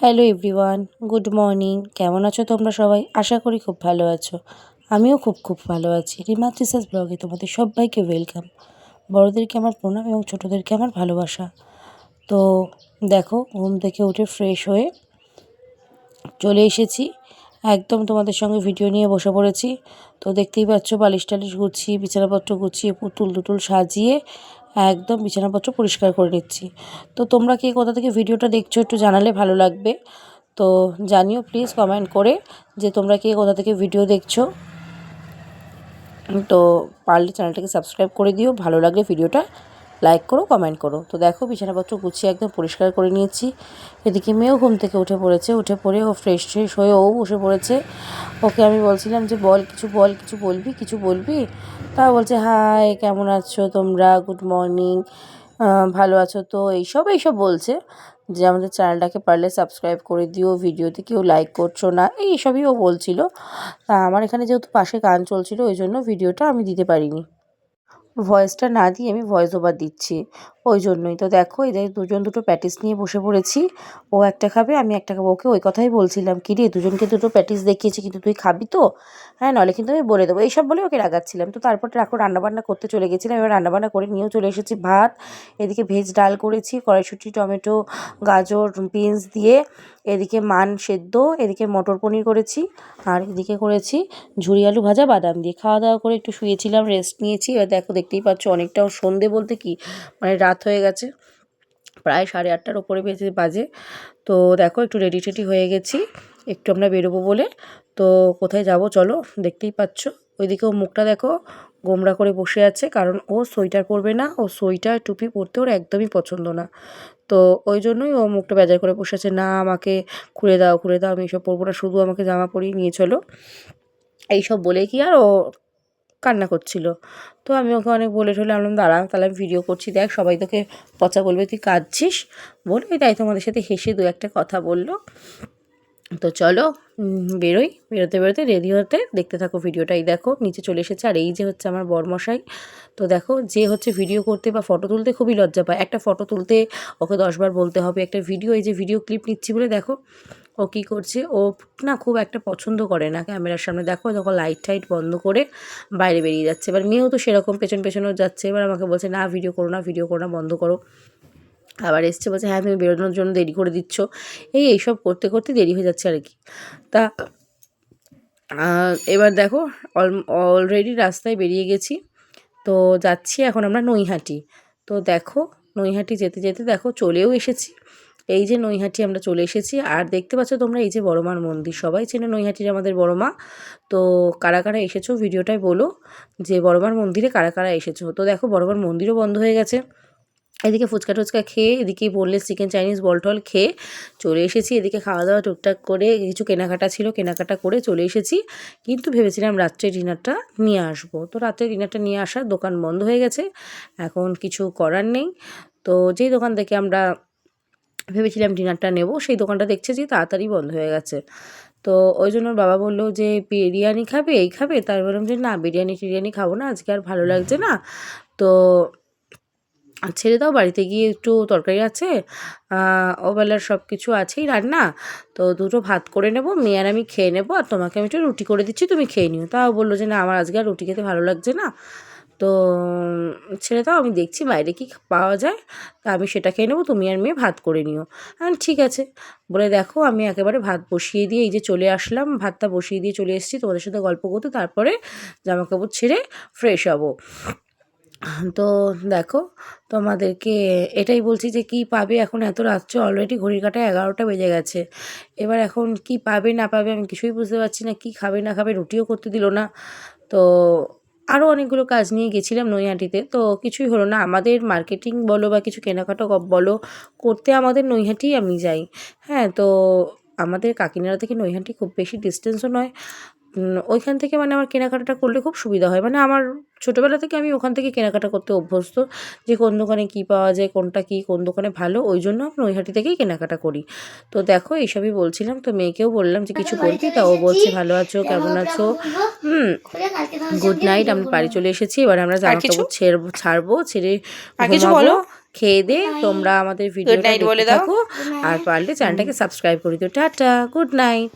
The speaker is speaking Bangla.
Hello everyone, good morning. কেমন আছো তোমরা সবাই? আশা করি খুব ভালো আছো। আমিও খুব ভালো আছি। রিমা ত্রিসাস ব্লগে তোমাদের সবাইকে ওয়েলকাম। বড়োদেরকে আমার প্রণাম এবং ছোটোদেরকে আমার ভালোবাসা। তো দেখো, ঘুম থেকে উঠে ফ্রেশ হয়ে চলে এসেছি, একদম তোমাদের সঙ্গে ভিডিও নিয়ে বসে পড়েছি। তো দেখতেই পাচ্ছ, বালিশ টালিশ গুছিয়ে, বিছানাপত্র গুছিয়ে, পুতুল টুতুল সাজিয়ে একদম বিছানাপত্র পরিষ্কার করে নিচ্ছি। তো তোমরা কে কোথা থেকে ভিডিওটা দেখছো একটু জানালে ভালো লাগবে। তো জানিও প্লিজ কমেন্ট করে যে তোমরা কে কোথা থেকে ভিডিও দেখছো। তো পারলে চ্যানেলটাকে সাবস্ক্রাইব করে দিও, ভালো লাগলে ভিডিওটা লাইক করো, কমেন্ট করো। তো দেখো, বিছানাপত্র গুছিয়ে একদম পরিষ্কার করে নিয়েছি। এদিকে মেয়েও ঘুম থেকে উঠে পড়েছে, উঠে পড়ে ও ফ্রেশ ট্রেশ হয়ে ও বসে পড়েছে। ওকে আমি বলছিলাম যে বল, কিছু বলবি। তা বলছে হাই, কেমন আছো তোমরা, গুড মর্নিং, ভালো আছো তো, এইসব বলছে যে আমাদের চ্যানেলটাকে পারলে সাবস্ক্রাইব করে দিও, ভিডিওতে কেউ লাইক করছো না, এইসবই ও বলছিল। তা আমার এখানে যেহেতু পাশে গান চলছিল, ওই জন্য ভিডিওটা আমি দিতে পারিনি, ভয়েসটা না দিয়ে আমি ভয়েস ওভার দিচ্ছি, ওই জন্যই। তো দেখো, এদের দুটো প্যাটিস নিয়ে বসে পড়েছি। ও একটা খাবে, আমি একটা খাবো। ওকে ওই কথাই বলছিলাম, কি রে দুজনকে দুটো প্যাটিস দেখিয়েছি, কিন্তু তুই খাবি তো? হ্যাঁ, নলে কিন্তু আমি বলে দেবো, এইসব বলে ওকে রাগাচ্ছিলাম। তো তারপর এখন রান্নাবান্না করতে চলে গেছিলাম। এবার রান্নাবান্না করে নিয়েও চলে এসেছি। ভাত, এদিকে ভেজ ডাল করেছি, কড়াইশুঁটি, টমেটো, গাজর, বিনস দিয়ে, এদিকে মান সেদ্ধ, এদিকে মটর পনির করেছি, আর এদিকে করেছি ঝুরি আলু ভাজা বাদাম দিয়ে। খাওয়া দাওয়া করে একটু শুয়েছিলাম, রেস্ট নিয়েছি। এবার দেখো, দেখতেই পাচ্ছ অনেকটাও সন্ধে বলতে কি, মানে রাত হয়ে গেছে, প্রায় 8:30টার ওপরে বাজে। তো দেখো, একটু রেডি টেডি হয়ে গেছি, একটু আমরা বেরোবো বলে। তো কোথায় যাব চলো, দেখতেই পাচ্ছ। ওইদিকেও মুখটা দেখো গোমড়া করে বসে আছে, কারণ ও সোয়েটার পরবে না, ও সোয়েটার টুপি পরতে ওর একদমই পছন্দ না। তো ওই জন্যই ও মুখটা বেজার করে বসে আছে, না আমাকে খুলে দাও, আমি এসব পরবো না, শুধু আমাকে জামা পরিয়ে নিয়ে চলো, এইসব বলে কি আর ও কান্না করছিল। তো আমি ওকে অনেক বলে ঠলে আনলাম, দাঁড়া তাহলে আমি ভিডিও করছি, দেখ সবাই তোকে পচা বলবে তুই কাঁদছিস, বলে তাই তোমাদের সাথে হেসে দু একটা কথা বললো। তো চলো বেরোতে রেডি হতে দেখতে থাকো ভিডিওটাই। দেখো নিচে চলে এসেছে, আর এই যে হচ্ছে আমার বরমশাই। তো দেখো, যে হচ্ছে ভিডিও করতে বা ফটো তুলতে খুবই লজ্জা পায়, একটা ফটো তুলতে ওকে 10বার বলতে হবে, একটা ভিডিও, এই যে ভিডিও ক্লিপ নিচ্ছি বলে দেখো ও কী করছে, ও না খুব একটা পছন্দ করে না ক্যামেরার সামনে। দেখো যখন লাইট টাইট বন্ধ করে বাইরে বেরিয়ে যাচ্ছে। এবার মেয়েও তো সেরকম পেছনেও যাচ্ছে, এবার আমাকে বলছে না ভিডিও করো না, বন্ধ করো। আবার এসছে বলছে হ্যাঁ তুমি বেরোনোর জন্য দেরি করে দিচ্ছ, এইসব করতে করতে দেরি হয়ে যাচ্ছে আর কি। তা এবার দেখো, অলরেডি রাস্তায় বেরিয়ে গেছি। তো যাচ্ছি এখন আমরা নৈহাটি। তো দেখো, নৈহাটি যেতে যেতে দেখো চলেও এসেছি। এই যে নৈহাটি আমরা চলে এসেছি, আর দেখতে পাচ্ছ তোমরা এই যে বড় মার মন্দির, সবাই চেনে নৈহাটির আমাদের বড় মা। তো কারা কারা এসেছো ভিডিওটায় বলো যে বড় মার মন্দিরে কারা কারা এসেছো। তো দেখো, বড় মার মন্দিরও বন্ধ হয়ে গেছে। এদিকে ফুচকা টুচকা খেয়ে, এদিকে বোনলেস চিকেন চাইনিজ বল টল খেয়ে চলে এসেছি। এদিকে খাওয়া দাওয়া টুকটাক করে, কিছু কেনাকাটা ছিল, কেনাকাটা করে চলে এসেছি। কিন্তু ভেবেছিলাম রাত্রে ডিনারটা নিয়ে আসবো। তো রাত্রে ডিনারটা নিয়ে আসার দোকান বন্ধ হয়ে গেছে, এখন কিছু করার নেই। তো যেই দোকান থেকে আমরা ভেবেছিলাম ডিনারটা নেব, সেই দোকানটা দেখছে যে তাড়াতাড়ি বন্ধ হয়ে গেছে। তো ওই জন্য বাবা বললো যে বিরিয়ানি খাবে, এই খাবে। তার বললাম যে না, টিরিয়ানি খাবো না, আজকে আর ভালো লাগছে না। তো ছেড়ে দাও, বাড়িতে গিয়ে একটু তরকারি আছে, ওবেলার সব কিছু আছেই রান্না, তো দুটো ভাত করে নেবো, মেয়ে আর আমি খেয়ে নেবো, আর তোমাকে আমি একটু রুটি করে দিচ্ছি, তুমি খেয়ে নিও। তাও বললো যে না, আমার আজকে আর রুটি খেতে ভালো লাগছে না, তো ছেড়ে দাও, আমি দেখছি বাইরে কি পাওয়া যায়, তা আমি সেটা খেয়ে নেবো, তুমি আর মেয়ে ভাত করে নিও। হ্যাঁ ঠিক আছে বলে দেখো, আমি একেবারে ভাত বসিয়ে দিয়ে এই যে চলে আসলাম, ভাতটা বসিয়ে দিয়ে চলে এসেছি তোমাদের সাথে গল্প করতে, তারপরে জামাকাপড় ছেড়ে ফ্রেশ হবো। তো দেখো, তোমাদেরকে এটাই বলছি যে কি পাবে এখন, এত রাত্রে অলরেডি ঘড়ির কাঁটায় 11টা বেজে গেছে। এবার এখন কি পাবে না পাবে আমি কিছুই বুঝতে পারছি না, কি খাবে না খাবে, রুটিও করতে দিল না। তো আরও অনেকগুলো কাজ নিয়ে গেছিলাম নৈহাটিতে, তো কিছুই হলো না। আমাদের মার্কেটিং বলো বা কিছু কেনাকাটা বলো করতে, আমাদের নৈহাটিই আমি যাই। হ্যাঁ, তো আমাদের কাকিনাড়া থেকে নৈহাটি খুব বেশি ডিস্টেন্সও নয়। ওইখান থেকে মানে আমার কেনাকাটাটা করলে খুব সুবিধা হয়, মানে আমার ছোটোবেলা থেকে আমি ওখান থেকে কেনাকাটা করতে অভ্যস্ত, যে কোন দোকানে কী পাওয়া যায়, কোনটা কী, কোন দোকানে ভালো, ওই জন্য আমি নৈহাটি থেকেই কেনাকাটা করি। তো দেখো, এইসবই বলছিলাম। তো মেয়েকেও বললাম যে কিছু বলবি, তা ও বলছে ভালো আছো, কেমন আছো, গুড নাইট। আমরা বাড়ি চলে এসেছি, এবার আমরা জামা কাপড় ছাড়বো, ছেড়ে ঘুমাবো। খেয়ে দে তোমরা আমাদের ভিডিওটা দেখতে থাকো আর পারলে চ্যানেলটাকে সাবস্ক্রাইব করে দিও। Tata, good night.